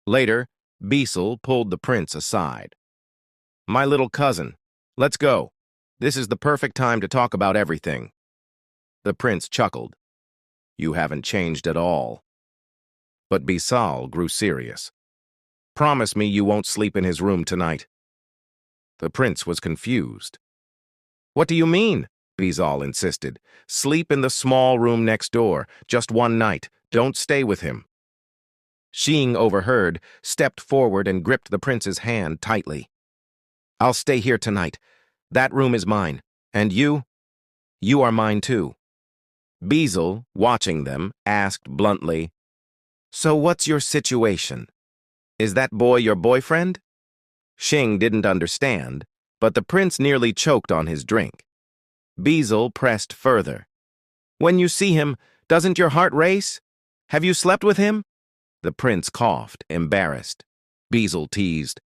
Later, Beezel pulled the prince aside. "My little cousin, let's go. This is the perfect time to talk about everything." The prince chuckled. "You haven't changed at all." But Beezel grew serious. "Promise me you won't sleep in his room tonight." The prince was confused. "What do you mean?" Beezel insisted. "Sleep in the small room next door, just one night. Don't stay with him." Shing overheard, stepped forward and gripped the prince's hand tightly. "I'll stay here tonight. That room is mine. And you? You are mine too." Beezel, watching them, asked bluntly, "So what's your situation? Is that boy your boyfriend?" Shing didn't understand, but the prince nearly choked on his drink. Beezel pressed further. "When you see him, doesn't your heart race? Have you slept with him?" The prince coughed, embarrassed. Beezel teased.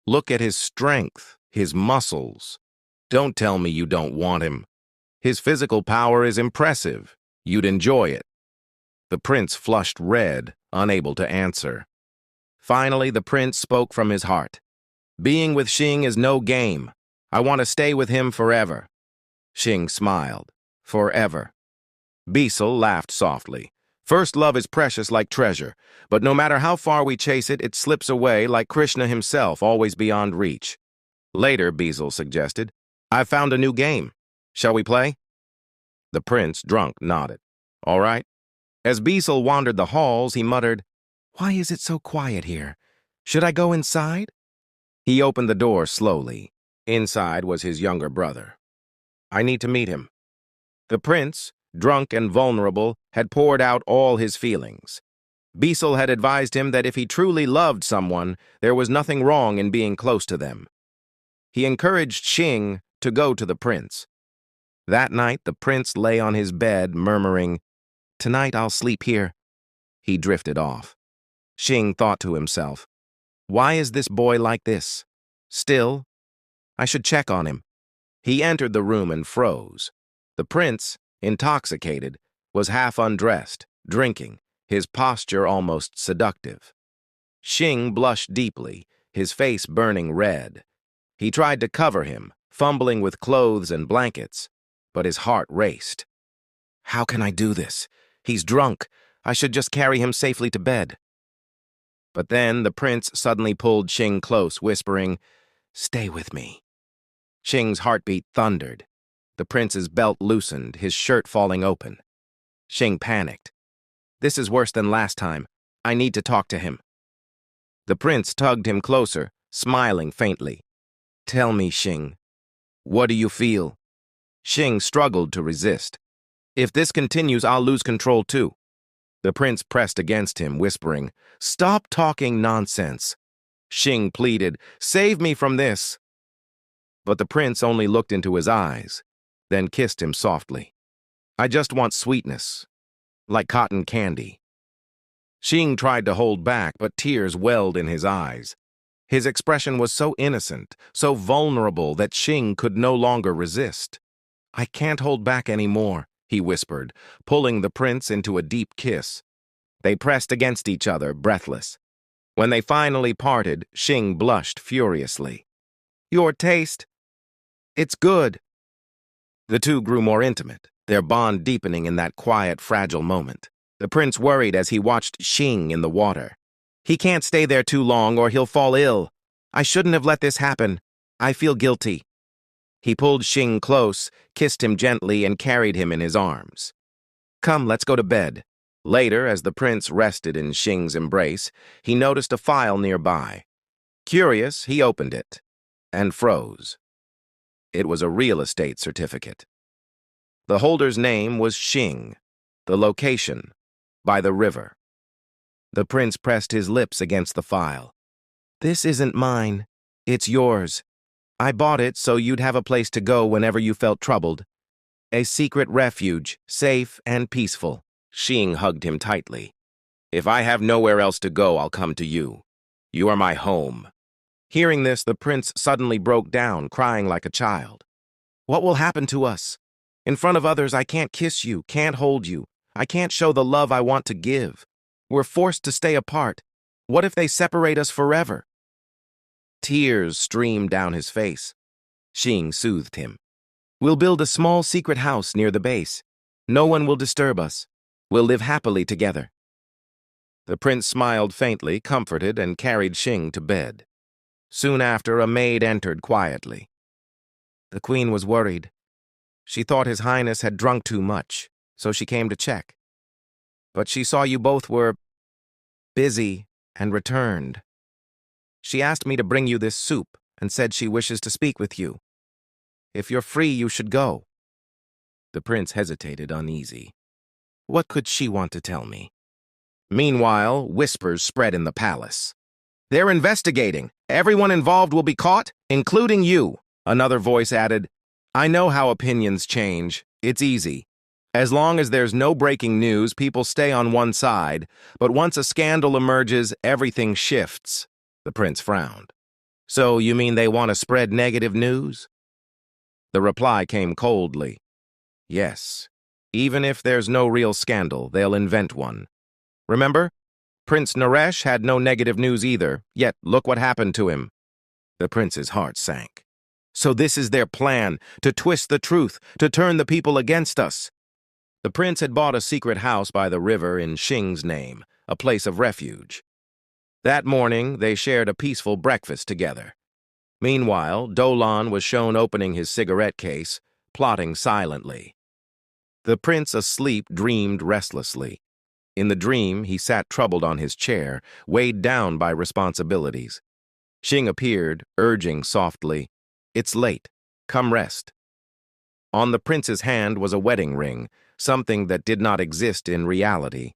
"Look at his strength, his muscles. Don't tell me you don't want him. His physical power is impressive. You'd enjoy it." The prince flushed red, unable to answer. Finally, the prince spoke from his heart. "Being with Shing is no game. I want to stay with him forever." Shing smiled. "Forever." Beezel laughed softly. "First love is precious like treasure, but no matter how far we chase it, it slips away like Krishna himself, always beyond reach." Later, Beezel suggested, "I've found a new game. Shall we play?" The prince, drunk, nodded. "All right." As Beezel wandered the halls, he muttered, "Why is it so quiet here? Should I go inside?" He opened the door slowly. Inside was his younger brother. "I need to meet him." The prince, drunk and vulnerable, had poured out all his feelings. Beezel had advised him that if he truly loved someone, there was nothing wrong in being close to them. He encouraged Shing to go to the prince. That night, the prince lay on his bed, murmuring, "Tonight I'll sleep here." He drifted off. Shing thought to himself, "Why is this boy like this? Still, I should check on him." He entered the room and froze. The prince, intoxicated, was half undressed, drinking, his posture almost seductive. Shing blushed deeply, his face burning red. He tried to cover him, fumbling with clothes and blankets, but his heart raced. "How can I do this? He's drunk. I should just carry him safely to bed." But then the prince suddenly pulled Shing close, whispering, "Stay with me." Shing's heartbeat thundered. The prince's belt loosened, his shirt falling open. Shing panicked. "This is worse than last time. I need to talk to him." The prince tugged him closer, smiling faintly. "Tell me, Shing, what do you feel?" Shing struggled to resist. "If this continues, I'll lose control too." The prince pressed against him, whispering, "Stop talking nonsense." Shing pleaded, "Save me from this." But the prince only looked into his eyes, then kissed him softly. "I just want sweetness, like cotton candy." Shing tried to hold back, but tears welled in his eyes. His expression was so innocent, so vulnerable that Shing could no longer resist. "I can't hold back anymore," he whispered, pulling the prince into a deep kiss. They pressed against each other, breathless. When they finally parted, Shing blushed furiously. "Your taste, it's good." The two grew more intimate, their bond deepening in that quiet, fragile moment. The prince worried as he watched Shing in the water. "He can't stay there too long or he'll fall ill. I shouldn't have let this happen. I feel guilty." He pulled Shing close, kissed him gently, and carried him in his arms. "Come, let's go to bed." Later, as the prince rested in Shing's embrace, he noticed a file nearby. Curious, he opened it and froze. It was a real estate certificate. The holder's name was Shing, the location, by the river. The prince pressed his lips against the file. "This isn't mine. It's yours. I bought it so you'd have a place to go whenever you felt troubled. A secret refuge, safe and peaceful." Shing hugged him tightly. "If I have nowhere else to go, I'll come to you. You are my home." Hearing this, the prince suddenly broke down, crying like a child. "What will happen to us? In front of others, I can't kiss you, can't hold you. I can't show the love I want to give. We're forced to stay apart. What if they separate us forever? Tears streamed down his face. Shing soothed him. We'll build a small secret house near the base. No one will disturb us. We'll live happily together. The prince smiled faintly, comforted, and carried Shing to bed. Soon after, a maid entered quietly. The queen was worried. She thought His Highness had drunk too much, so she came to check. But she saw you both were busy and returned. She asked me to bring you this soup and said she wishes to speak with you. If you're free, you should go. The prince hesitated, uneasy. What could she want to tell me? Meanwhile, whispers spread in the palace. They're investigating. Everyone involved will be caught, including you. Another voice added, I know how opinions change. It's easy. As long as there's no breaking news, people stay on one side. But once a scandal emerges, everything shifts. The prince frowned. So you mean they want to spread negative news? The reply came coldly. Yes. Even if there's no real scandal, they'll invent one. Remember? Prince Naresh had no negative news either, yet look what happened to him. The prince's heart sank. So this is their plan, to twist the truth, to turn the people against us. The prince had bought a secret house by the river in Shing's name, a place of refuge. That morning, they shared a peaceful breakfast together. Meanwhile, Dolan was shown opening his cigarette case, plotting silently. The prince, asleep, dreamed restlessly. In the dream, he sat troubled on his chair, weighed down by responsibilities. Shing appeared, urging softly, It's late. Come rest. On the prince's hand was a wedding ring, something that did not exist in reality.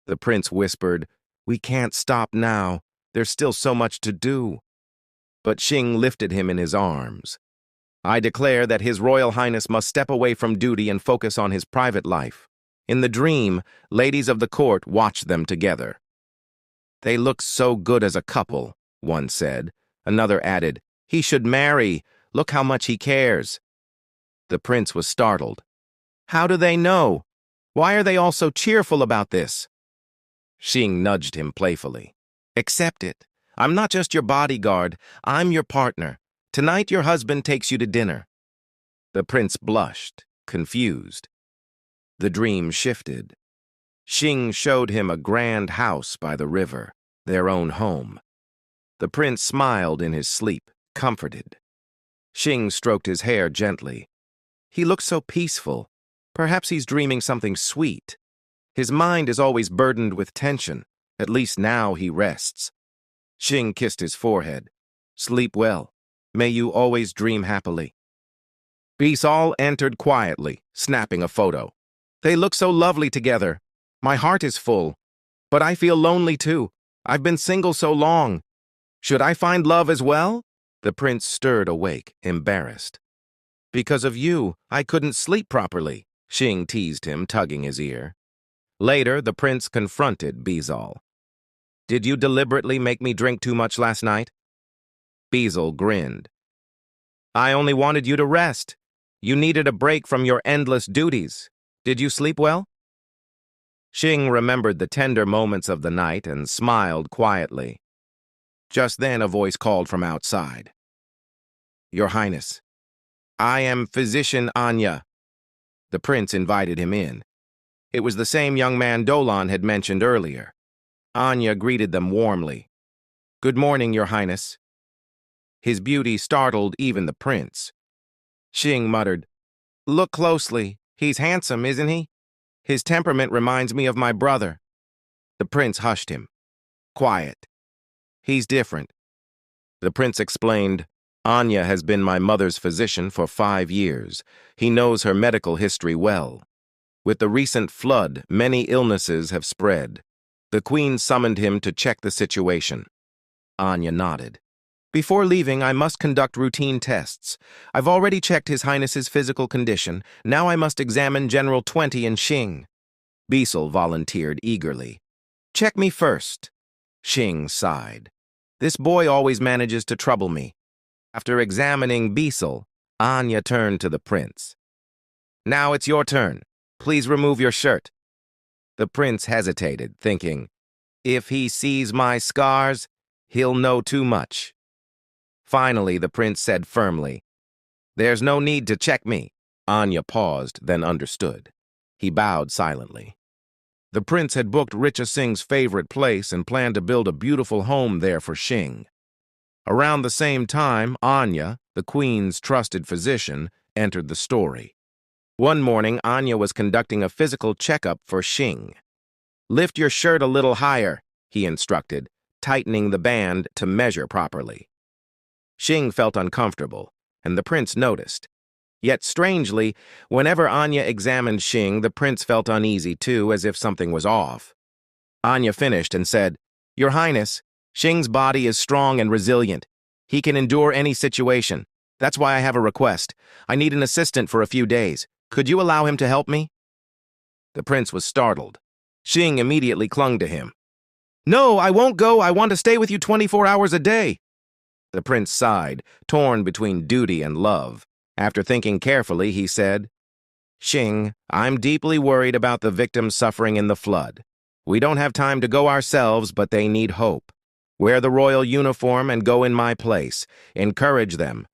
The prince whispered, We can't stop now. There's still so much to do. But Shing lifted him in his arms. I declare that His Royal Highness must step away from duty and focus on his private life. In the dream, ladies of the court watched them together. They look so good as a couple, one said. Another added, He should marry. Look how much he cares. The prince was startled. How do they know? Why are they all so cheerful about this? Shing nudged him playfully. Accept it. I'm not just your bodyguard. I'm your partner. Tonight your husband takes you to dinner. The prince blushed, confused. The dream shifted. Shing showed him a grand house by the river, their own home. The prince smiled in his sleep, comforted. Shing stroked his hair gently. He looked so peaceful. Perhaps he's dreaming something sweet. His mind is always burdened with tension. At least now he rests. Shing kissed his forehead. Sleep well. May you always dream happily. Bisol entered quietly, snapping a photo. They look so lovely together. My heart is full. But I feel lonely too. I've been single so long. Should I find love as well? The prince stirred awake, embarrassed. Because of you, I couldn't sleep properly, Shing teased him, tugging his ear. Later, the prince confronted Bisol. Did you deliberately make me drink too much last night? Bisol grinned. I only wanted you to rest. You needed a break from your endless duties. Did you sleep well? Shing remembered the tender moments of the night and smiled quietly. Just then a voice called from outside. Your Highness, I am Physician Anya. The prince invited him in. It was the same young man Dolan had mentioned earlier. Anya greeted them warmly. Good morning, Your Highness. His beauty startled even the prince. Shing muttered, Look closely. He's handsome, isn't he? His temperament reminds me of my brother. The prince hushed him. Quiet. He's different. The prince explained, Anya has been my mother's physician for 5 years. He knows her medical history well. With the recent flood, many illnesses have spread. The queen summoned him to check the situation. Anya nodded. Before leaving, I must conduct routine tests. I've already checked His Highness's physical condition. Now I must examine General 20 and Shing. Bisol volunteered eagerly. Check me first. Shing sighed. This boy always manages to trouble me. After examining Bisol, Anya turned to the prince. Now it's your turn. Please remove your shirt. The prince hesitated, thinking, If he sees my scars, he'll know too much. Finally, the prince said firmly, "There's no need to check me." Anya paused, then understood. He bowed silently. The prince had booked Richa Singh's favorite place and planned to build a beautiful home there for Shing. Around the same time, Anya, the queen's trusted physician, entered the story. One morning, Anya was conducting a physical checkup for Shing. "Lift your shirt a little higher," he instructed, tightening the band to measure properly. Shing felt uncomfortable, and the prince noticed. Yet strangely, whenever Anya examined Shing, the prince felt uneasy too, as if something was off. Anya finished and said, "Your Highness, Shing's body is strong and resilient. He can endure any situation. That's why I have a request. I need an assistant for a few days. Could you allow him to help me?" The prince was startled. Shing immediately clung to him. "No, I won't go. I want to stay with you 24 hours a day." The prince sighed, torn between duty and love. After thinking carefully, he said, "Shing, I'm deeply worried about the victims suffering in the flood. We don't have time to go ourselves, but they need hope. Wear the royal uniform and go in my place. Encourage them.